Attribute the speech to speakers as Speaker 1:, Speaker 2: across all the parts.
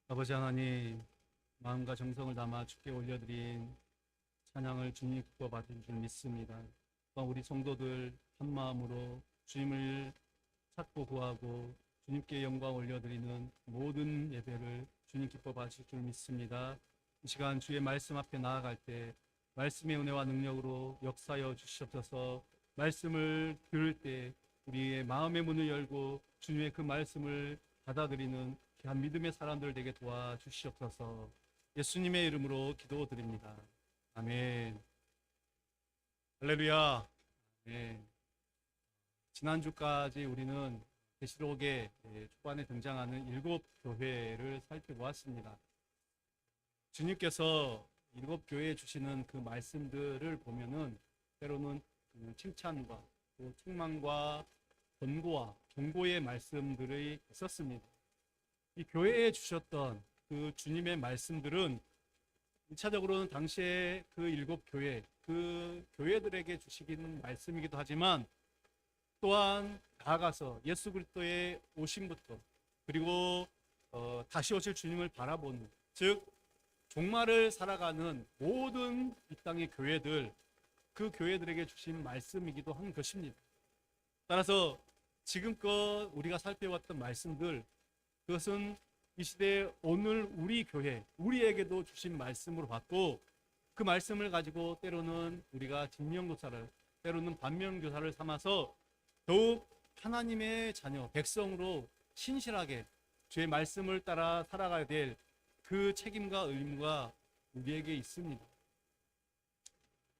Speaker 1: 아버지 하나님, 마음과 정성을 담아 주께 올려드린 찬양을 주님 기뻐 받은 줄 믿습니다. 또한 우리 성도들 한 마음으로 주님을 찾고 구하고 주님께 영광 올려드리는 모든 예배를 주님 기뻐 받으실 줄 믿습니다. 이 시간 주의 말씀 앞에 나아갈 때 말씀의 은혜와 능력으로 역사여 주시옵소서. 말씀을 들을 때 우리의 마음의 문을 열고 주님의 그 말씀을 받아들이는 귀한 믿음의 사람들 되게 도와주시옵소서. 예수님의 이름으로 기도드립니다. 아멘. 할렐루야. 네. 지난주까지 우리는 계시록의 초반에 등장하는 7교회를 살펴보았습니다. 주님께서 7교회에 주시는 그 말씀들을 보면은 때로는 칭찬과 또 책망과 권고와 경고의 말씀들이 있었습니다. 이 교회에 주셨던 그 주님의 말씀들은 1차적으로는 당시에 그 7교회, 그 교회들에게 주시긴 말씀이기도 하지만 또한 나아가서 예수 그리스도의 오심부터 그리고 다시 오실 주님을 바라보는, 즉 종말을 살아가는 모든 이 땅의 교회들, 그 교회들에게 주신 말씀이기도 한 것입니다. 따라서 지금껏 우리가 살펴봤던 말씀들, 그것은 이 시대에 오늘 우리 교회, 우리에게도 주신 말씀으로 봤고, 그 말씀을 가지고 때로는 우리가 진명교사를, 때로는 반면교사를 삼아서 더욱 하나님의 자녀, 백성으로 신실하게 주의 말씀을 따라 살아가야 될 그 책임과 의무가 우리에게 있습니다.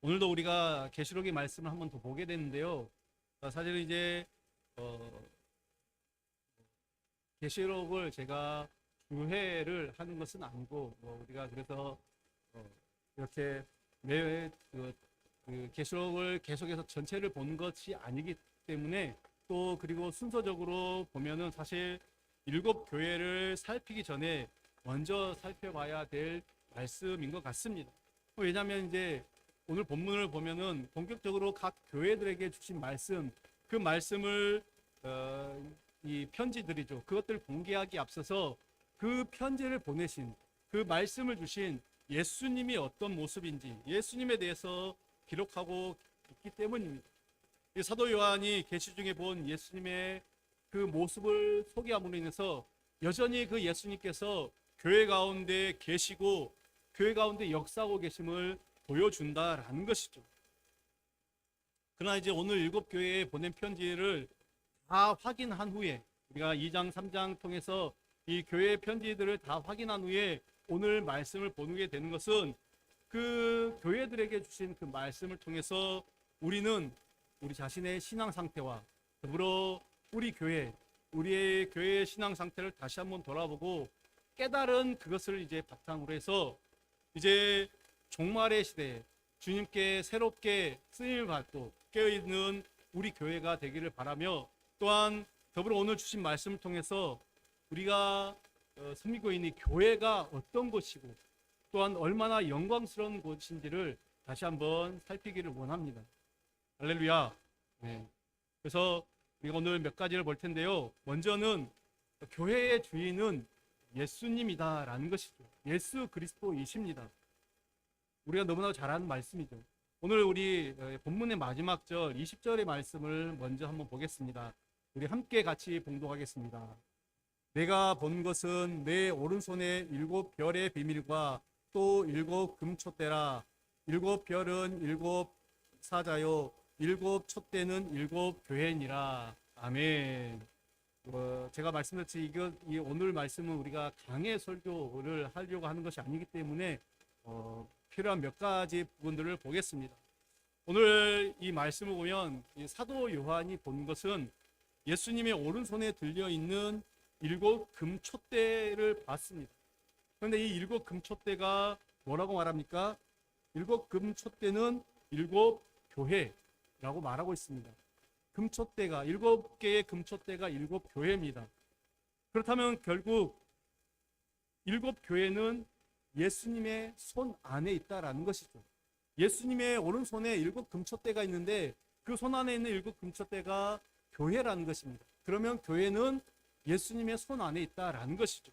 Speaker 1: 오늘도 우리가 계시록의 말씀을 한번 더 보게 되는데요. 사실 이제 계시록을 제가 주회를 하는 것은 아니고, 우리가 그래서 이렇게 매 계시록을 계속해서 전체를 보는 것이 아니기 때문에, 또 그리고 순서적으로 보면은 사실 7교회를 살피기 전에 먼저 살펴봐야 될 말씀인 것 같습니다. 왜냐하면 이제 오늘 본문을 보면은 본격적으로 각 교회들에게 주신 말씀, 그 말씀을 이 편지들이죠. 그것들 공개하기 앞서서 그 편지를 보내신, 그 말씀을 주신 예수님이 어떤 모습인지, 예수님에 대해서 기록하고 있기 때문입니다. 사도 요한이 계시 중에 본 예수님의 그 모습을 소개함으로 인해서 여전히 그 예수님께서 교회 가운데 계시고 교회 가운데 역사하고 계심을 보여준다라는 것이죠. 그러나 이제 오늘 7교회에 보낸 편지를 다 확인한 후에, 우리가 2장 3장 통해서 이 교회 편지들을 다 확인한 후에 오늘 말씀을 보게 되는 것은, 그 교회들에게 주신 그 말씀을 통해서 우리는 우리 자신의 신앙 상태와 더불어 우리 교회, 우리의 교회의 신앙 상태를 다시 한번 돌아보고 깨달은 그것을 이제 바탕으로 해서 이제 종말의 시대에 주님께 새롭게 쓰임을 받고 깨어있는 우리 교회가 되기를 바라며, 또한 더불어 오늘 주신 말씀을 통해서 우리가 섬기고 있는 교회가 어떤 곳이고 또한 얼마나 영광스러운 곳인지를 다시 한번 살피기를 원합니다. 할렐루야. 네. 그래서 우리가 오늘 몇 가지를 볼 텐데요. 먼저는 교회의 주인은 예수님이다라는 것이죠. 예수 그리스도이십니다. 우리가 너무나 잘 아는 말씀이죠. 오늘 우리 본문의 마지막 절 20절의 말씀을 먼저 한번 보겠습니다. 우리 함께 같이 봉독하겠습니다. 내가 본 것은 내 오른손에 7별의 비밀과 또 7금촛대라. 7별은 7사자요 7촛대는 7교회니라. 아멘. 제가 말씀드렸듯이 이 오늘 말씀은 우리가 강해 설교를 하려고 하는 것이 아니기 때문에 필요한 몇 가지 부분들을 보겠습니다. 오늘 이 말씀을 보면 이 사도 요한이 본 것은 예수님의 오른손에 들려있는 7금촛대를 봤습니다. 그런데 이 7금촛대가 뭐라고 말합니까? 7금촛대는 7교회라고 말하고 있습니다. 금촛대가 7개의 금촛대가 7교회입니다. 그렇다면 결국 7교회는 예수님의 손 안에 있다라는 것이죠. 예수님의 오른손에 7금촛대가 있는데 그 손 안에 있는 7금촛대가 교회라는 것입니다. 그러면 교회는 예수님의 손 안에 있다라는 것이죠.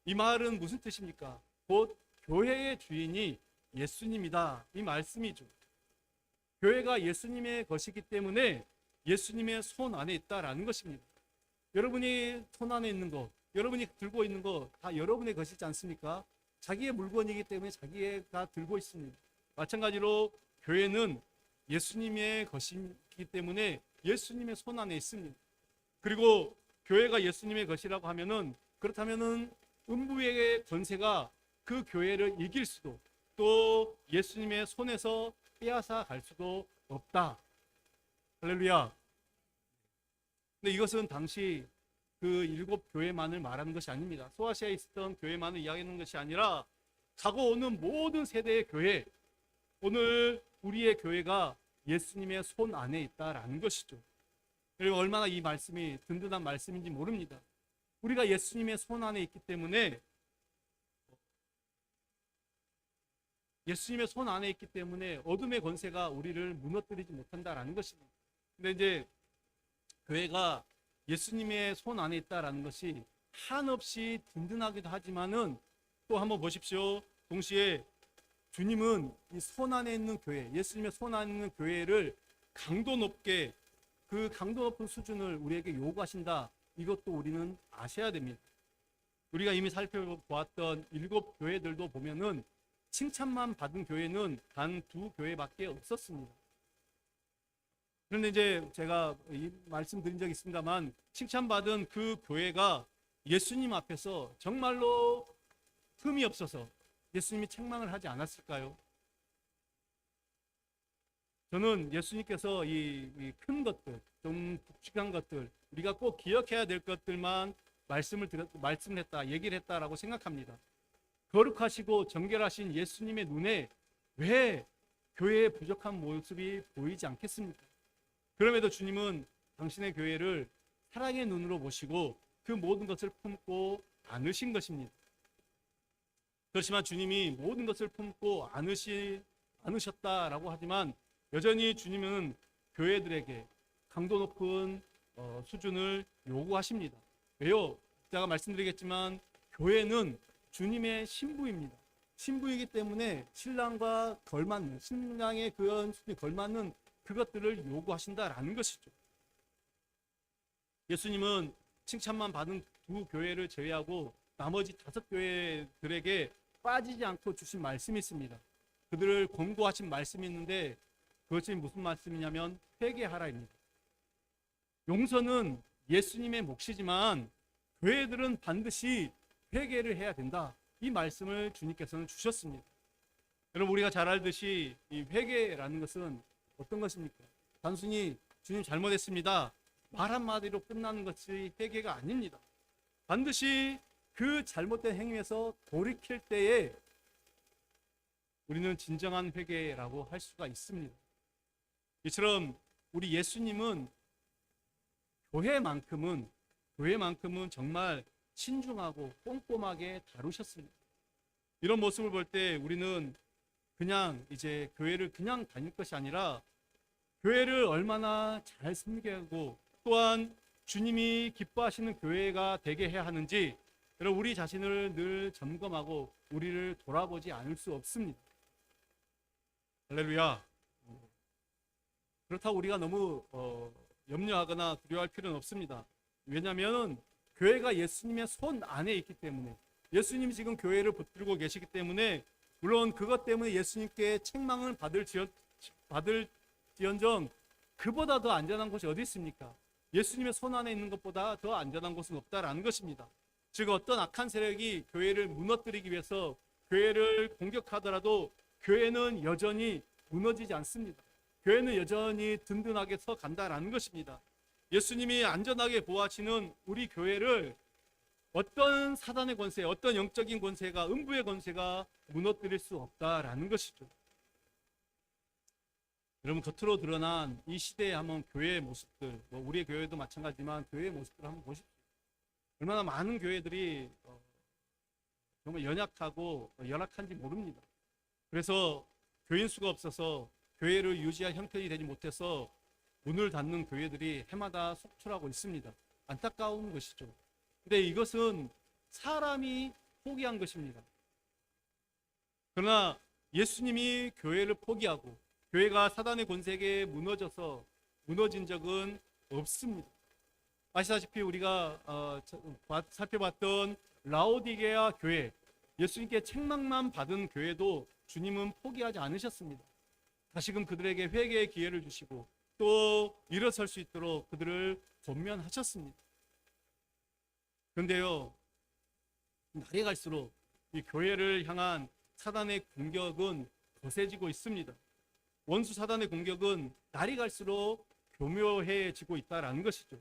Speaker 1: 이 말은 무슨 뜻입니까? 곧 교회의 주인이 예수님이다, 이 말씀이죠. 교회가 예수님의 것이기 때문에 예수님의 손 안에 있다라는 것입니다. 여러분이 손 안에 있는 거, 여러분이 들고 있는 거 다 여러분의 것이지 않습니까? 자기의 물건이기 때문에 자기가 들고 있습니다. 마찬가지로 교회는 예수님의 것이기 때문에 예수님의 손 안에 있습니다. 그리고 교회가 예수님의 것이라고 하면은, 그렇다면은 음부의 권세가 그 교회를 이길 수도, 또 예수님의 손에서 빼앗아 갈 수도 없다. 할렐루야. 근데 이것은 당시 그 7교회만을 말하는 것이 아닙니다. 소아시아에 있었던 교회만을 이야기하는 것이 아니라 다가오는 모든 세대의 교회, 오늘 우리의 교회가 예수님의 손 안에 있다라는 것이죠. 그리고 얼마나 이 말씀이 든든한 말씀인지 모릅니다. 우리가 예수님의 손 안에 있기 때문에, 예수님의 손 안에 있기 때문에 어둠의 권세가 우리를 무너뜨리지 못한다라는 것입니다. 근데 이제 교회가 예수님의 손 안에 있다라는 것이 한없이 든든하기도 하지만은, 또 한번 보십시오. 동시에 주님은 이 손 안에 있는 교회, 예수님의 손 안에 있는 교회를 강도 높게, 그 강도 높은 수준을 우리에게 요구하신다. 이것도 우리는 아셔야 됩니다. 우리가 이미 살펴보았던 7교회들도 보면은 칭찬만 받은 교회는 단 2교회밖에 없었습니다. 그런데 이제 제가 말씀드린 적이 있습니다만, 칭찬받은 그 교회가 예수님 앞에서 정말로 흠이 없어서 예수님이 책망을 하지 않았을까요? 저는 예수님께서 이 큰 것들, 좀 굵직한 것들, 우리가 꼭 기억해야 될 것들만 말씀을 했다, 얘기를 했다라고 생각합니다. 거룩하시고 정결하신 예수님의 눈에 왜 교회의 부족한 모습이 보이지 않겠습니까? 그럼에도 주님은 당신의 교회를 사랑의 눈으로 보시고 그 모든 것을 품고 안으신 것입니다. 그렇지만 주님이 모든 것을 품고 안으셨다라고 하지만 여전히 주님은 교회들에게 강도 높은 수준을 요구하십니다. 왜요? 제가 말씀드리겠지만 교회는 주님의 신부입니다. 신부이기 때문에 신랑과 걸맞는, 신랑의 그런 수준에 걸맞는 그것들을 요구하신다라는 것이죠. 예수님은 칭찬만 받은 2교회를 제외하고 나머지 5교회들에게 빠지지 않고 주신 말씀이 있습니다. 그들을 권고하신 말씀이 있는데, 그것이 무슨 말씀이냐면 회개하라입니다. 용서는 예수님의 몫이지만 교회들은 반드시 회개를 해야 된다. 이 말씀을 주님께서는 주셨습니다. 여러분, 우리가 잘 알듯이 이 회개라는 것은 어떤 것입니까? 단순히 주님 잘못했습니다, 말 한마디로 끝나는 것이 회개가 아닙니다. 반드시 그 잘못된 행위에서 돌이킬 때에 우리는 진정한 회개라고 할 수가 있습니다. 이처럼 우리 예수님은 교회만큼은 정말 신중하고 꼼꼼하게 다루셨습니다. 이런 모습을 볼 때 우리는 그냥 이제 교회를 그냥 다닐 것이 아니라 교회를 얼마나 잘 섬기고 또한 주님이 기뻐하시는 교회가 되게 해야 하는지, 여러분, 우리 자신을 늘 점검하고 우리를 돌아보지 않을 수 없습니다. 할렐루야. 그렇다고 우리가 너무 염려하거나 두려워할 필요는 없습니다. 왜냐하면 교회가 예수님의 손 안에 있기 때문에, 예수님이 지금 교회를 붙들고 계시기 때문에, 물론 그것 때문에 예수님께 책망을 받을지언정 그보다 더 안전한 곳이 어디 있습니까? 예수님의 손 안에 있는 것보다 더 안전한 곳은 없다라는 것입니다. 즉, 어떤 악한 세력이 교회를 무너뜨리기 위해서 교회를 공격하더라도 교회는 여전히 무너지지 않습니다. 교회는 여전히 든든하게 서 간다라는 것입니다. 예수님이 안전하게 보호하시는 우리 교회를 어떤 사단의 권세, 어떤 영적인 권세가, 음부의 권세가 무너뜨릴 수 없다라는 것이죠. 여러분, 겉으로 드러난 이 시대에 한번 교회의 모습들, 우리의 교회도 마찬가지지만 교회의 모습들을 한번 보십시오. 얼마나 많은 교회들이 정말 연약하고 열악한지 모릅니다. 그래서 교인 수가 없어서 교회를 유지할 형편이 되지 못해서 문을 닫는 교회들이 해마다 속출하고 있습니다. 안타까운 것이죠. 근데 이것은 사람이 포기한 것입니다. 그러나 예수님이 교회를 포기하고 교회가 사단의 권세에 무너져서 무너진 적은 없습니다. 아시다시피 우리가 살펴봤던 라오디게아 교회, 예수님께 책망만 받은 교회도 주님은 포기하지 않으셨습니다. 다시금 그들에게 회개의 기회를 주시고 또 일어설 수 있도록 그들을 권면하셨습니다. 그런데요, 날이 갈수록 이 교회를 향한 사단의 공격은 거세지고 있습니다. 원수 사단의 공격은 날이 갈수록 교묘해지고 있다는 것이죠.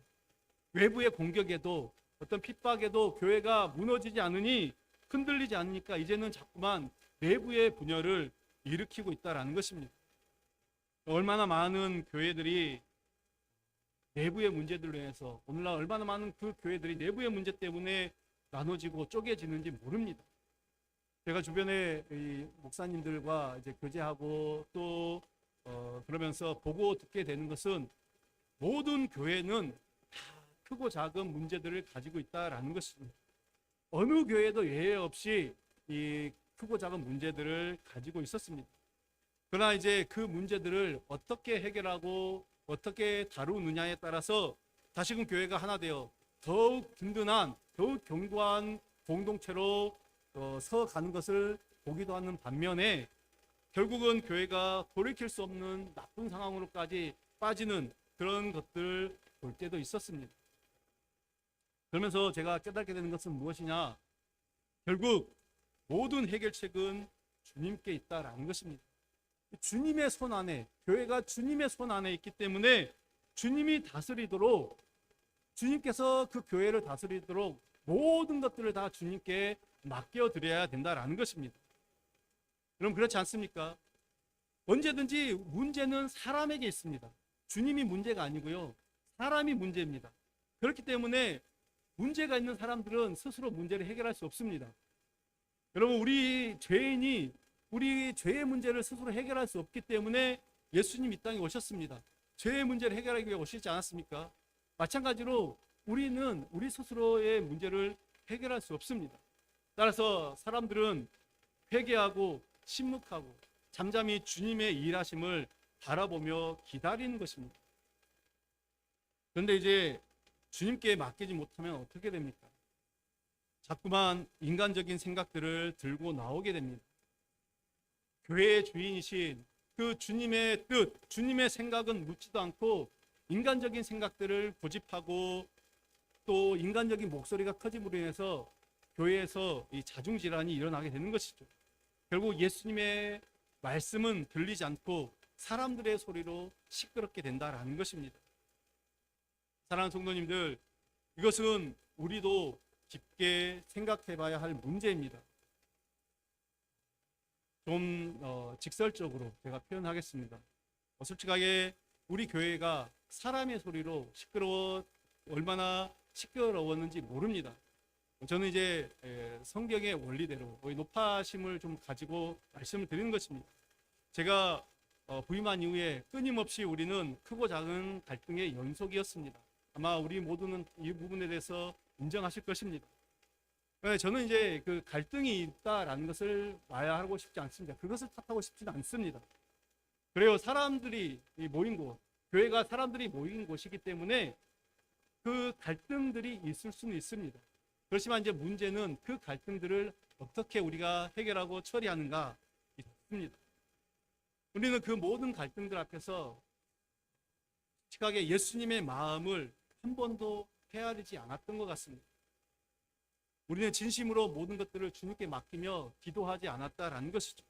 Speaker 1: 외부의 공격에도 어떤 핍박에도 교회가 무너지지 않으니, 흔들리지 않으니까 이제는 자꾸만 내부의 분열을 일으키고 있다는 것입니다. 얼마나 많은 교회들이 내부의 문제들로 인해서, 오늘날 얼마나 많은 그 교회들이 내부의 문제 때문에 나눠지고 쪼개지는지 모릅니다. 제가 주변에 이 목사님들과 이제 교제하고 또 그러면서 보고 듣게 되는 것은, 모든 교회는 다 크고 작은 문제들을 가지고 있다라는 것입니다. 어느 교회도 예외 없이 이 크고 작은 문제들을 가지고 있었습니다. 그러나 이제 그 문제들을 어떻게 해결하고 어떻게 다루느냐에 따라서 다시금 교회가 하나 되어 더욱 든든한, 더욱 견고한 공동체로 서가는 것을 보기도 하는 반면에, 결국은 교회가 돌이킬 수 없는 나쁜 상황으로까지 빠지는 그런 것들 볼 때도 있었습니다. 그러면서 제가 깨닫게 되는 것은 무엇이냐, 결국 모든 해결책은 주님께 있다라는 것입니다. 주님의 손 안에, 교회가 주님의 손 안에 있기 때문에 주님이 다스리도록, 주님께서 그 교회를 다스리도록 모든 것들을 다 주님께 맡겨드려야 된다라는 것입니다. 그럼 그렇지 않습니까? 언제든지 문제는 사람에게 있습니다. 주님이 문제가 아니고요, 사람이 문제입니다. 그렇기 때문에 문제가 있는 사람들은 스스로 문제를 해결할 수 없습니다. 여러분, 우리 죄인이 우리 죄의 문제를 스스로 해결할 수 없기 때문에 예수님 이 땅에 오셨습니다. 죄의 문제를 해결하기 위해 오시지 않았습니까? 마찬가지로 우리는 우리 스스로의 문제를 해결할 수 없습니다. 따라서 사람들은 회개하고 침묵하고 잠잠히 주님의 일하심을 바라보며 기다리는 것입니다. 그런데 이제 주님께 맡기지 못하면 어떻게 됩니까? 자꾸만 인간적인 생각들을 들고 나오게 됩니다. 교회의 주인이신 그 주님의 뜻, 주님의 생각은 묻지도 않고 인간적인 생각들을 고집하고 또 인간적인 목소리가 커짐으로 인해서 교회에서 이 자중질환이 일어나게 되는 것이죠. 결국 예수님의 말씀은 들리지 않고 사람들의 소리로 시끄럽게 된다라는 것입니다. 사랑하는 성도님들, 이것은 우리도 깊게 생각해 봐야 할 문제입니다. 좀 직설적으로 제가 표현하겠습니다. 솔직하게 우리 교회가 사람의 소리로 얼마나 시끄러웠는지 모릅니다. 저는 이제 성경의 원리대로 높아심을 좀 가지고 말씀을 드리는 것입니다. 제가 부임한 이후에 끊임없이 우리는 크고 작은 갈등의 연속이었습니다. 아마 우리 모두는 이 부분에 대해서 인정하실 것입니다. 저는 이제 그 갈등이 있다라는 것을 말하고 싶지 않습니다. 그것을 탓하고 싶지는 않습니다. 그래요, 사람들이 모인 곳, 교회가 사람들이 모인 곳이기 때문에 그 갈등들이 있을 수는 있습니다. 그렇지만 이제 문제는 그 갈등들을 어떻게 우리가 해결하고 처리하는가 있습니다. 우리는 그 모든 갈등들 앞에서 솔직하게 예수님의 마음을 한 번도 헤아리지 않았던 것 같습니다. 우리는 진심으로 모든 것들을 주님께 맡기며 기도하지 않았다라는 것이죠.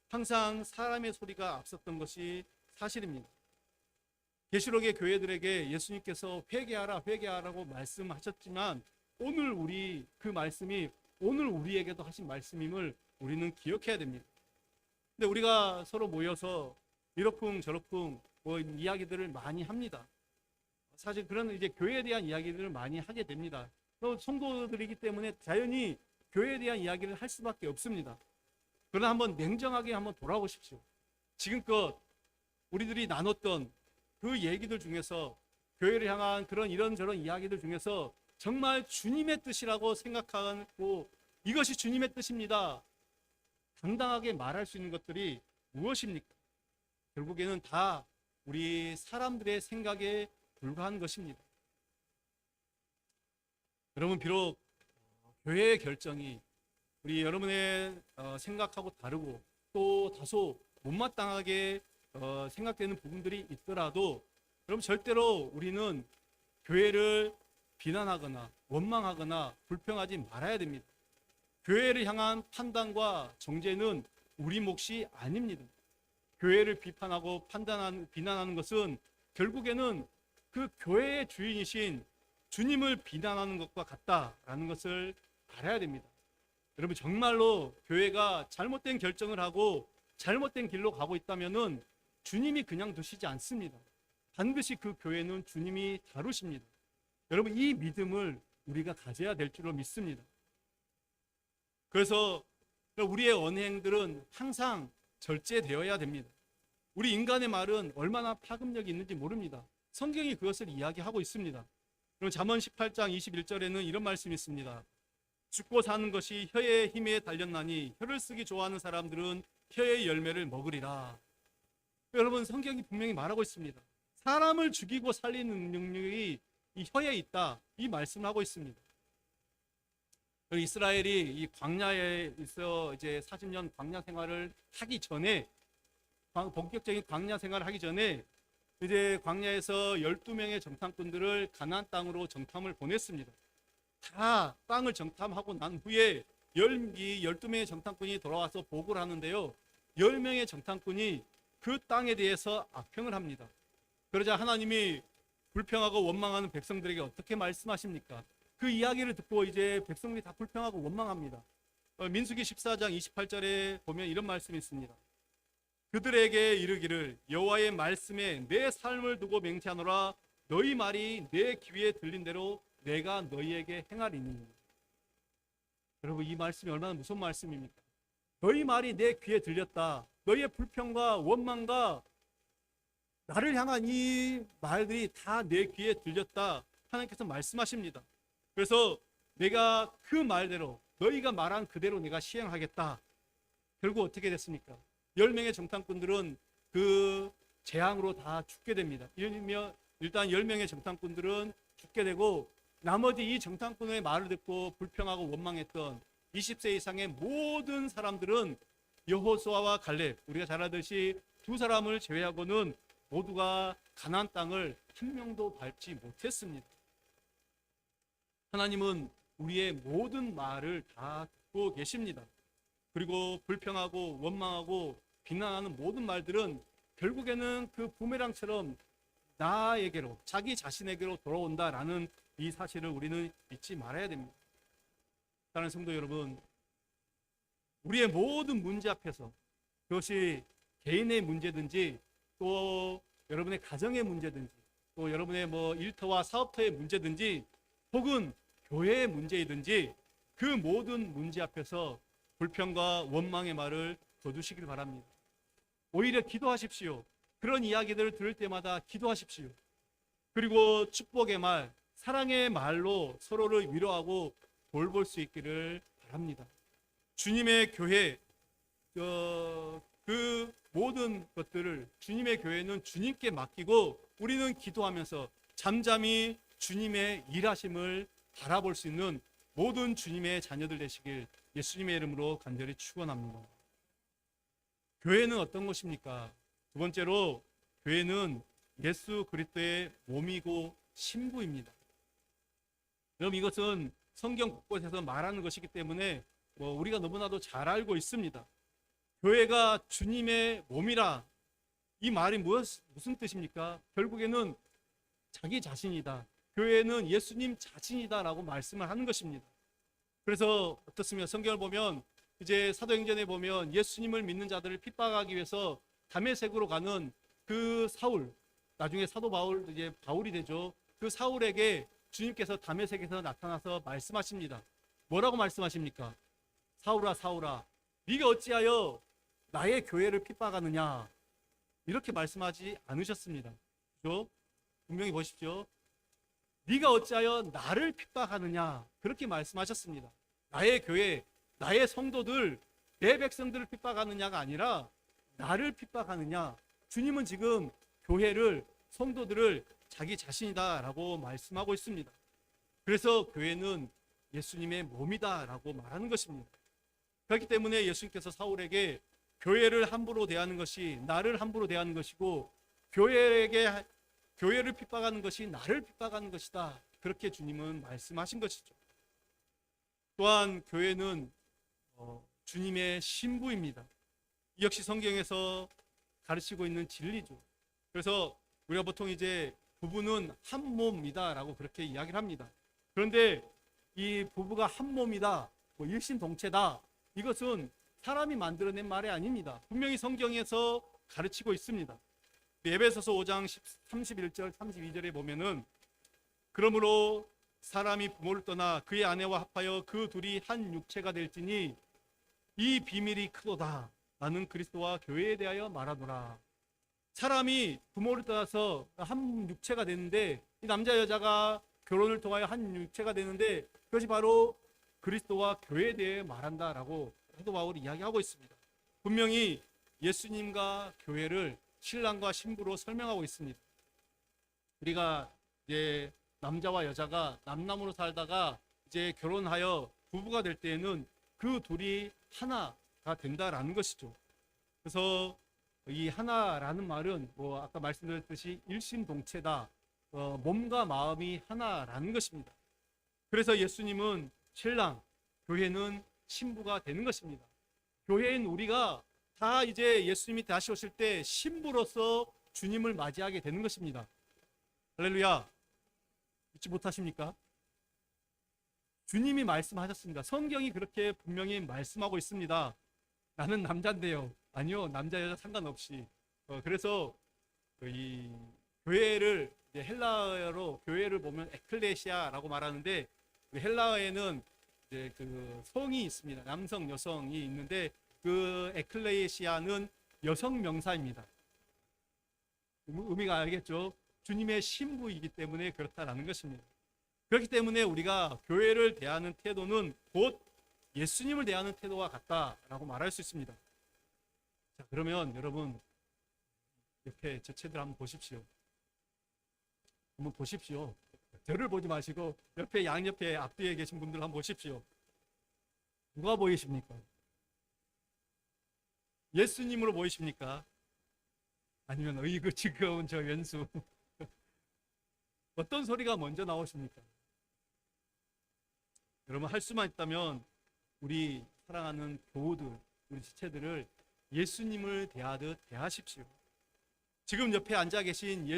Speaker 1: 항상 사람의 소리가 앞섰던 것이 사실입니다. 계시록의 교회들에게 예수님께서 회개하라, 회개하라고 말씀하셨지만 오늘 그 말씀이 오늘 우리에게도 하신 말씀임을 우리는 기억해야 됩니다. 근데 우리가 서로 모여서 이러쿵 저러쿵 이야기들을 많이 합니다. 사실 그런 이제 교회에 대한 이야기들을 많이 하게 됩니다. 또 성도들이기 때문에 자연히 교회에 대한 이야기를 할 수밖에 없습니다. 그러나 한번 냉정하게 한번 돌아보십시오. 지금껏 우리들이 나눴던 그 얘기들 중에서, 교회를 향한 그런 이런저런 이야기들 중에서 정말 주님의 뜻이라고 생각하고 이것이 주님의 뜻입니다. 당당하게 말할 수 있는 것들이 무엇입니까? 결국에는 다 우리 사람들의 생각에 불과한 것입니다. 여러분, 비록 교회의 결정이 우리 여러분의 생각하고 다르고 또 다소 못마땅하게 생각되는 부분들이 있더라도 여러분, 절대로 우리는 교회를 비난하거나 원망하거나 불평하지 말아야 됩니다. 교회를 향한 판단과 정죄는 우리 몫이 아닙니다. 교회를 비판하고 비난하는 것은 결국에는 그 교회의 주인이신 주님을 비난하는 것과 같다라는 것을 알아야 됩니다. 여러분, 정말로 교회가 잘못된 결정을 하고 잘못된 길로 가고 있다면은 주님이 그냥 두시지 않습니다. 반드시 그 교회는 주님이 다루십니다. 여러분, 이 믿음을 우리가 가져야 될 줄로 믿습니다. 그래서 우리의 언행들은 항상 절제되어야 됩니다. 우리 인간의 말은 얼마나 파급력이 있는지 모릅니다. 성경이 그것을 이야기하고 있습니다. 그럼 잠언 18장 21절에는 이런 말씀이 있습니다. 죽고 사는 것이 혀의 힘에 달렸나니 혀를 쓰기 좋아하는 사람들은 혀의 열매를 먹으리라. 여러분, 성경이 분명히 말하고 있습니다. 사람을 죽이고 살리는 능력이 이 혀에 있다, 이 말씀을 하고 있습니다. 이스라엘이 이 광야에 있어 이제 40년 광야 생활을 하기 전에, 본격적인 광야 생활을 하기 전에 이제 광야에서 12명의 정탐꾼들을 가나안 땅으로 정탐을 보냈습니다. 다 땅을 정탐하고 난 후에 12명의 정탐꾼이 돌아와서 보고를 하는데요, 10명의 정탐꾼이 그 땅에 대해서 악평을 합니다. 그러자 하나님이 불평하고 원망하는 백성들에게 어떻게 말씀하십니까? 그 이야기를 듣고 이제 백성들이 다 불평하고 원망합니다. 민수기 14장 28절에 보면 이런 말씀이 있습니다. 그들에게 이르기를 여호와의 말씀에 내 삶을 두고 맹세하노라. 너희 말이 내 귀에 들린 대로 내가 너희에게 행하리니. 여러분, 이 말씀이 얼마나 무서운 말씀입니까? 너희 말이 내 귀에 들렸다. 너희의 불평과 원망과 나를 향한 이 말들이 다 내 귀에 들렸다. 하나님께서 말씀하십니다. 그래서 내가 그 말대로, 너희가 말한 그대로 내가 시행하겠다. 결국 어떻게 됐습니까? 10명의 정탐꾼들은 그 재앙으로 다 죽게 됩니다. 일단 10명의 정탐꾼들은 죽게 되고, 나머지 이 정탐꾼의 말을 듣고 불평하고 원망했던 20세 이상의 모든 사람들은 여호수아와 갈렙, 우리가 잘 알듯이 두 사람을 제외하고는 모두가 가나안 땅을 한 명도 밟지 못했습니다. 하나님은 우리의 모든 말을 다 듣고 계십니다. 그리고 불평하고 원망하고 비난하는 모든 말들은 결국에는 그 부메랑처럼 나에게로, 자기 자신에게로 돌아온다라는 이 사실을 우리는 잊지 말아야 됩니다. 사랑하는 성도 여러분, 우리의 모든 문제 앞에서, 그것이 개인의 문제든지 또 여러분의 가정의 문제든지 또 여러분의 일터와 사업터의 문제든지 혹은 교회의 문제이든지 그 모든 문제 앞에서 불평과 원망의 말을 거두시길 바랍니다. 오히려 기도하십시오. 그런 이야기들을 들을 때마다 기도하십시오. 그리고 축복의 말, 사랑의 말로 서로를 위로하고 돌볼 수 있기를 바랍니다. 주님의 교회, 그 모든 것들을 주님의 교회는 주님께 맡기고 우리는 기도하면서 잠잠히 주님의 일하심을 바라볼 수 있는 모든 주님의 자녀들 되시길 예수님의 이름으로 간절히 축원합니다. 교회는 어떤 것입니까? 두 번째로, 교회는 예수 그리스도의 몸이고 신부입니다. 여러분, 이것은 성경 곳곳에서 말하는 것이기 때문에 우리가 너무나도 잘 알고 있습니다. 교회가 주님의 몸이라, 이 말이 무슨 뜻입니까? 결국에는 자기 자신이다. 교회는 예수님 자신이다라고 말씀을 하는 것입니다. 그래서 어떻습니까? 성경을 보면 이제 사도행전에 보면 예수님을 믿는 자들을 핍박하기 위해서 다메섹으로 가는 그 사울, 나중에 사도 바울, 이제 바울이 되죠. 그 사울에게 주님께서 다메섹에서 나타나서 말씀하십니다. 뭐라고 말씀하십니까? 사울아, 사울아, 네가 어찌하여 나의 교회를 핍박하느냐? 이렇게 말씀하지 않으셨습니다. 그렇죠? 분명히 보십시오. 네가 어찌하여 나를 핍박하느냐? 그렇게 말씀하셨습니다. 나의 교회, 나의 성도들, 내 백성들을 핍박하느냐가 아니라 나를 핍박하느냐. 주님은 지금 교회를, 성도들을 자기 자신이다라고 말씀하고 있습니다. 그래서 교회는 예수님의 몸이다라고 말하는 것입니다. 그렇기 때문에 예수님께서 사울에게 교회를 함부로 대하는 것이 나를 함부로 대하는 것이고, 교회를 핍박하는 것이 나를 핍박하는 것이다, 그렇게 주님은 말씀하신 것이죠. 또한 교회는 주님의 신부입니다. 이 역시 성경에서 가르치고 있는 진리죠. 그래서 우리가 보통 이제 부부는 한 몸이다라고 그렇게 이야기를 합니다. 그런데 이 부부가 한 몸이다, 일심동체다, 이것은 사람이 만들어낸 말이 아닙니다. 분명히 성경에서 가르치고 있습니다. 에베소서 5장 31절 32절에 보면은, 그러므로 사람이 부모를 떠나 그의 아내와 합하여 그 둘이 한 육체가 될지니 이 비밀이 크도다. 나는 그리스도와 교회에 대하여 말하노라. 사람이 부모를 떠나서 한 육체가 되는데, 이 남자 여자가 결혼을 통하여 한 육체가 되는데, 그것이 바로 그리스도와 교회에 대해 말한다라고 사도 바울이 이야기하고 있습니다. 분명히 예수님과 교회를 신랑과 신부로 설명하고 있습니다. 우리가 이제 남자와 여자가 남남으로 살다가 이제 결혼하여 부부가 될 때에는 그 둘이 하나가 된다라는 것이죠. 그래서 이 하나라는 말은 아까 말씀드렸듯이 일심동체다, 몸과 마음이 하나라는 것입니다. 그래서 예수님은 신랑, 교회는 신부가 되는 것입니다. 교회인 우리가 다 이제 예수님이 다시 오실 때 신부로서 주님을 맞이하게 되는 것입니다. 할렐루야. 믿지 못하십니까? 주님이 말씀하셨습니다. 성경이 그렇게 분명히 말씀하고 있습니다. 나는 남자인데요. 아니요, 남자 여자 상관없이. 그래서 이 교회를 이제 헬라어로 교회를 보면 에클레시아라고 말하는데, 헬라어에는 이제 그 성이 있습니다. 남성, 여성이 있는데 그 에클레시아는 여성 명사입니다. 의미가 알겠죠? 주님의 신부이기 때문에 그렇다라는 것입니다. 그렇기 때문에 우리가 교회를 대하는 태도는 곧 예수님을 대하는 태도와 같다라고 말할 수 있습니다. 자, 그러면 여러분 옆에 제 채들 한번 보십시오. 한번 보십시오. 저를 보지 마시고 옆에 양옆에 앞뒤에 계신 분들 한번 보십시오. 누가 보이십니까? 예수님으로 보이십니까? 아니면 어이구 지겨운 저 왼수? 어떤 소리가 먼저 나오십니까? 여러분, 할 수만 있다면 우리 사랑하는 교우들, 우리 지체들을 예수님을 대하듯 대하십시오. 지금 옆에 앉아 계신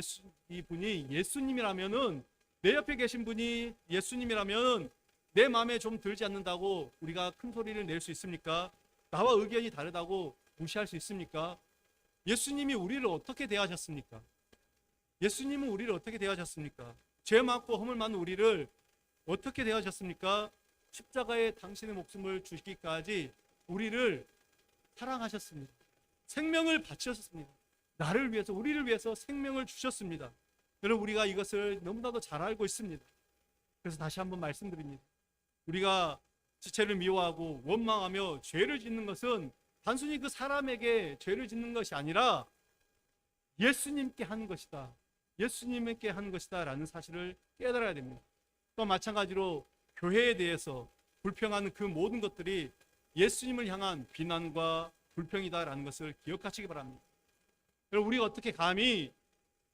Speaker 1: 이분이 예수님이라면은, 내 옆에 계신 분이 예수님이라면 내 마음에 좀 들지 않는다고 우리가 큰 소리를 낼 수 있습니까? 나와 의견이 다르다고 무시할 수 있습니까? 예수님이 우리를 어떻게 대하셨습니까? 예수님은 우리를 어떻게 대하셨습니까? 죄 많고 허물 많은 우리를 어떻게 대하셨습니까? 십자가에 당신의 목숨을 주시기까지 우리를 사랑하셨습니다. 생명을 바치셨습니다. 나를 위해서, 우리를 위해서 생명을 주셨습니다. 여러분, 우리가 이것을 너무나도 잘 알고 있습니다. 그래서 다시 한번 말씀드립니다. 우리가 지체를 미워하고 원망하며 죄를 짓는 것은 단순히 그 사람에게 죄를 짓는 것이 아니라 예수님께 하는 것이다, 예수님께 하는 것이다 라는 사실을 깨달아야 됩니다. 또 마찬가지로 교회에 대해서 불평하는 그 모든 것들이 예수님을 향한 비난과 불평이다라는 것을 기억하시기 바랍니다. 여러분, 우리가 어떻게 감히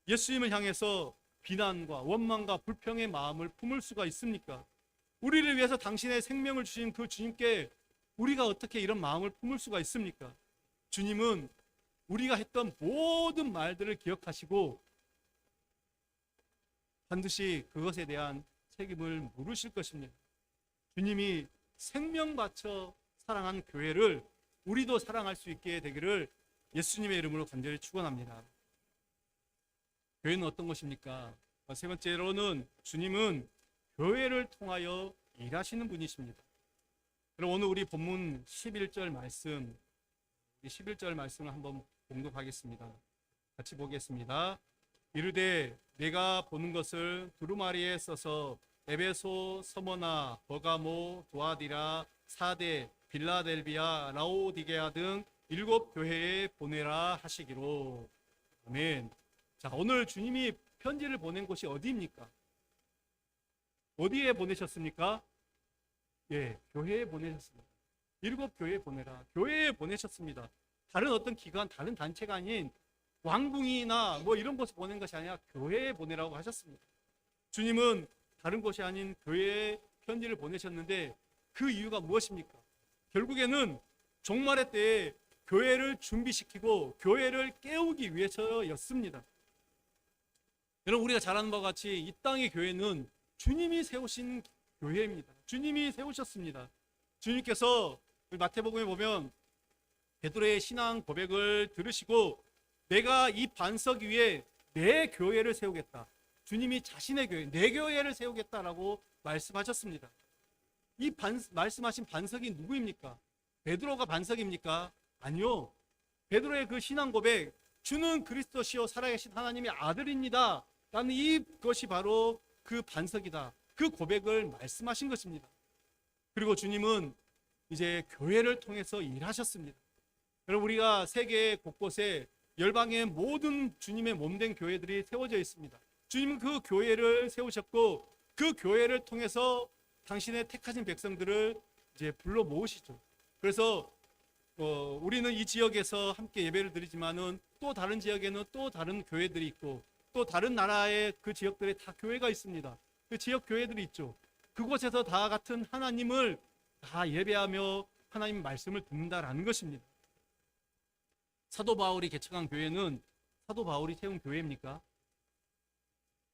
Speaker 1: 예수님을 향해서 비난과 원망과 불평의 마음을 품을 수가 있습니까? 우리를 위해서 당신의 생명을 주신 그 주님께 우리가 어떻게 이런 마음을 품을 수가 있습니까? 주님은 우리가 했던 모든 말들을 기억하시고 반드시 그것에 대한 책임을 물으실 것입니다. 주님이 생명 바쳐 사랑한 교회를 우리도 사랑할 수 있게 되기를 예수님의 이름으로 간절히 축원합니다. 교회는 어떤 것입니까? 세 번째로는 주님은 교회를 통하여 일하시는 분이십니다. 그럼 오늘 우리 본문 11절 말씀, 11절 말씀을 한번 봉독하겠습니다. 같이 보겠습니다. 이르되 내가 보는 것을 두루마리에 써서 에베소, 서머나, 버가모, 도아디라, 사대, 빌라델비아, 라오디게아 등 7교회에 보내라 하시기로. 아멘. 자, 오늘 주님이 편지를 보낸 곳이 어디입니까? 어디에 보내셨습니까? 예, 교회에 보내셨습니다. 7교회에 보내라. 교회에 보내셨습니다. 다른 어떤 기관, 다른 단체가 아닌 왕궁이나 뭐 이런 곳에 보낸 것이 아니라 교회에 보내라고 하셨습니다. 주님은 다른 곳이 아닌 교회에 편지를 보내셨는데 그 이유가 무엇입니까? 결국에는 종말의 때에 교회를 준비시키고 교회를 깨우기 위해서였습니다. 여러분, 우리가 잘 아는 바와 같이 이 땅의 교회는 주님이 세우신 교회입니다. 주님이 세우셨습니다. 주님께서 마태복음에 보면 베드로의 신앙 고백을 들으시고 내가 이 반석 위에 내 교회를 세우겠다. 주님이 자신의 교회, 내 교회를 세우겠다라고 말씀하셨습니다. 이 말씀하신 반석이 누구입니까? 베드로가 반석입니까? 아니요. 베드로의 그 신앙 고백, 주는 그리스도시요 살아계신 하나님의 아들입니다. 라는 이것이 바로 그 반석이다. 그 고백을 말씀하신 것입니다. 그리고 주님은 이제 교회를 통해서 일하셨습니다. 여러분, 우리가 세계 곳곳에 열방의 모든 주님의 몸된 교회들이 세워져 있습니다. 주님은 그 교회를 세우셨고 그 교회를 통해서 당신의 택하신 백성들을 이제 불러 모으시죠. 그래서 우리는 이 지역에서 함께 예배를 드리지만은 또 다른 지역에는 또 다른 교회들이 있고 또 다른 나라의 그 지역들에 다 교회가 있습니다. 그 지역 교회들이 있죠. 그곳에서 다 같은 하나님을 다 예배하며 하나님 말씀을 듣는다라는 것입니다. 사도 바울이 개척한 교회는 사도 바울이 세운 교회입니까?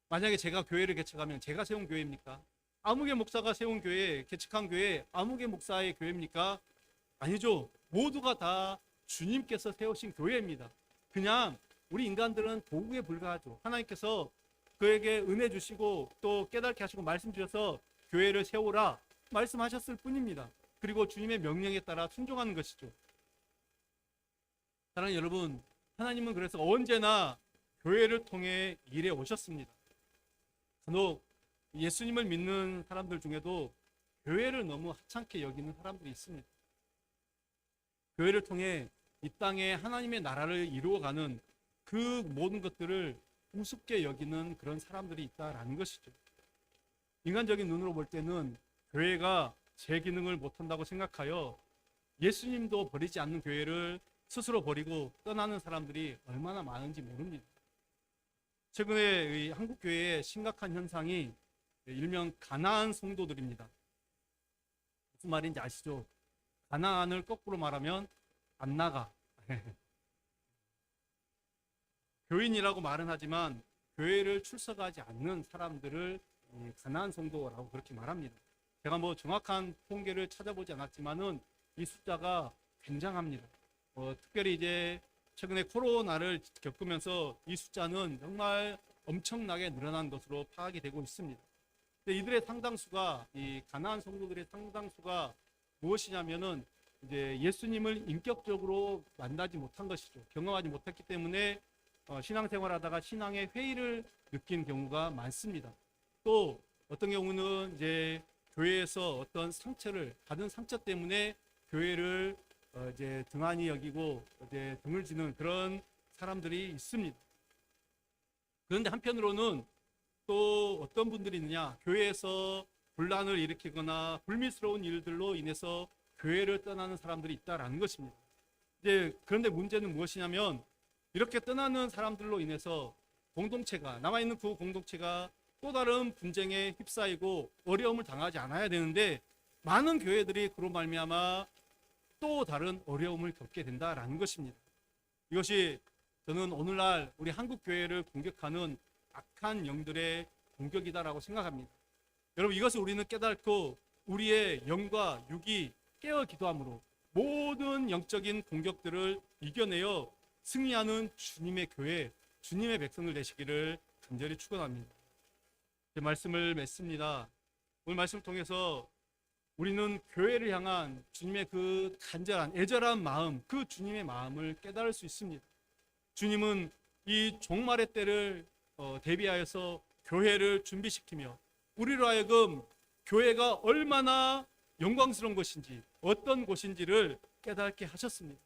Speaker 1: 만약에 제가 교회를 개척하면 제가 세운 교회입니까? 아무개 목사가 세운 교회, 개척한 교회, 아무개 목사의 교회입니까? 아니죠. 모두가 다 주님께서 세우신 교회입니다. 그냥 우리 인간들은 도구에 불과하죠. 하나님께서 그에게 은혜 주시고 또 깨닫게 하시고 말씀 주셔서 교회를 세우라 말씀하셨을 뿐입니다. 그리고 주님의 명령에 따라 순종하는 것이죠. 사랑하는 여러분, 하나님은 그래서 언제나 교회를 통해 일해 오셨습니다. 간혹 예수님을 믿는 사람들 중에도 교회를 너무 하찮게 여기는 사람들이 있습니다. 교회를 통해 이 땅에 하나님의 나라를 이루어가는 그 모든 것들을 우습게 여기는 그런 사람들이 있다라는 것이죠. 인간적인 눈으로 볼 때는 교회가 제 기능을 못한다고 생각하여 예수님도 버리지 않는 교회를 스스로 버리고 떠나는 사람들이 얼마나 많은지 모릅니다. 최근에 한국 교회의 심각한 현상이 일명 가나안 성도들입니다. 무슨 말인지 아시죠? 가나안을 거꾸로 말하면 안 나가. 교인이라고 말은 하지만 교회를 출석하지 않는 사람들을 가나안 성도라고 그렇게 말합니다. 제가 뭐 정확한 통계를 찾아보지 않았지만은 이 숫자가 굉장합니다. 특별히 이제 최근에 코로나를 겪으면서 이 숫자는 정말 엄청나게 늘어난 것으로 파악이 되고 있습니다. 근데 이들의 상당수가, 이 가나안 성도들의 상당수가 무엇이냐면은 이제 예수님을 인격적으로 만나지 못한 것이죠. 경험하지 못했기 때문에 신앙생활하다가 신앙의 회의를 느낀 경우가 많습니다. 또 어떤 경우는 이제 교회에서 어떤 상처를 받은 상처 때문에 교회를 이제 등한히 여기고 이제 등을 지는 그런 사람들이 있습니다. 그런데 한편으로는 또 어떤 분들이 있느냐, 교회에서 분란을 일으키거나 불미스러운 일들로 인해서 교회를 떠나는 사람들이 있다라는 것입니다. 이제 그런데 문제는 무엇이냐면 이렇게 떠나는 사람들로 인해서 공동체가 남아있는 그 공동체가 또 다른 분쟁에 휩싸이고 어려움을 당하지 않아야 되는데 많은 교회들이 그로 말미암아 또 다른 어려움을 겪게 된다라는 것입니다. 이것이 저는 오늘날 우리 한국 교회를 공격하는 악한 영들의 공격이다라고 생각합니다. 여러분, 이것을 우리는 깨닫고 우리의 영과 육이 깨어 기도함으로 모든 영적인 공격들을 이겨내어 승리하는 주님의 교회, 주님의 백성들 되시기를 간절히 축원합니다. 제 말씀을 맺습니다. 오늘 말씀을 통해서 우리는 교회를 향한 주님의 그 간절한 애절한 마음, 그 주님의 마음을 깨달을 수 있습니다. 주님은 이 종말의 때를 대비하여서 교회를 준비시키며 우리로 하여금 교회가 얼마나 영광스러운 것인지 어떤 곳인지를 깨닫게 하셨습니다.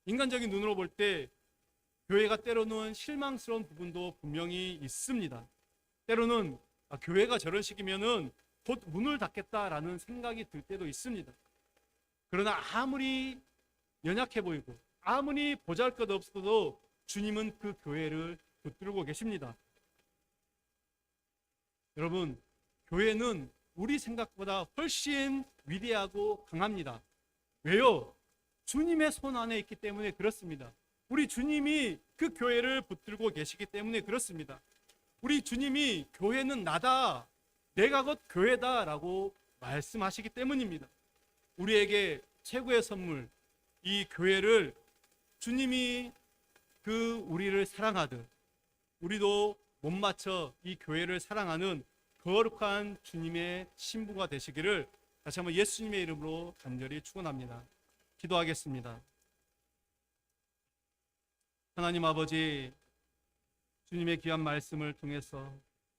Speaker 1: 인간적인 눈으로 볼 때 교회가 때로는 실망스러운 부분도 분명히 있습니다. 때로는 교회가 저런 식이면은 곧 문을 닫겠다라는 생각이 들 때도 있습니다. 그러나 아무리 연약해 보이고 아무리 보잘것없어도 주님은 그 교회를 붙들고 계십니다. 여러분, 교회는 우리 생각보다 훨씬 위대하고 강합니다. 왜요? 주님의 손 안에 있기 때문에 그렇습니다. 우리 주님이 그 교회를 붙들고 계시기 때문에 그렇습니다. 우리 주님이 교회는 나다, 내가 곧 교회다라고 말씀하시기 때문입니다. 우리에게 최고의 선물, 이 교회를 주님이 우리를 사랑하듯 우리도 못 맞춰 이 교회를 사랑하는 거룩한 주님의 신부가 되시기를 다시 한번 예수님의 이름으로 간절히 축원합니다. 기도하겠습니다. 하나님 아버지, 주님의 귀한 말씀을 통해서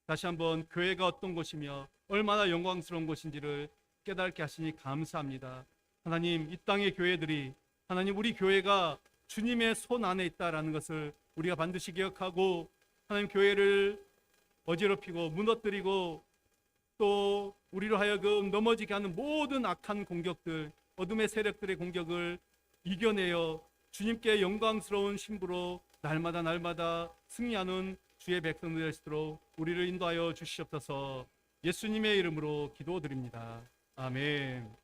Speaker 1: 다시 한번 교회가 어떤 곳이며 얼마나 영광스러운 곳인지를 깨닫게 하시니 감사합니다. 하나님, 이 땅의 교회들이, 하나님, 우리 교회가 주님의 손 안에 있다라는 것을 우리가 반드시 기억하고, 하나님, 교회를 어지럽히고 무너뜨리고 또 우리로 하여금 넘어지게 하는 모든 악한 공격들, 어둠의 세력들의 공격을 이겨내어 주님께 영광스러운 신부로 날마다 승리하는 주의 백성들 되시도록 우리를 인도하여 주시옵소서. 예수님의 이름으로 기도드립니다. 아멘.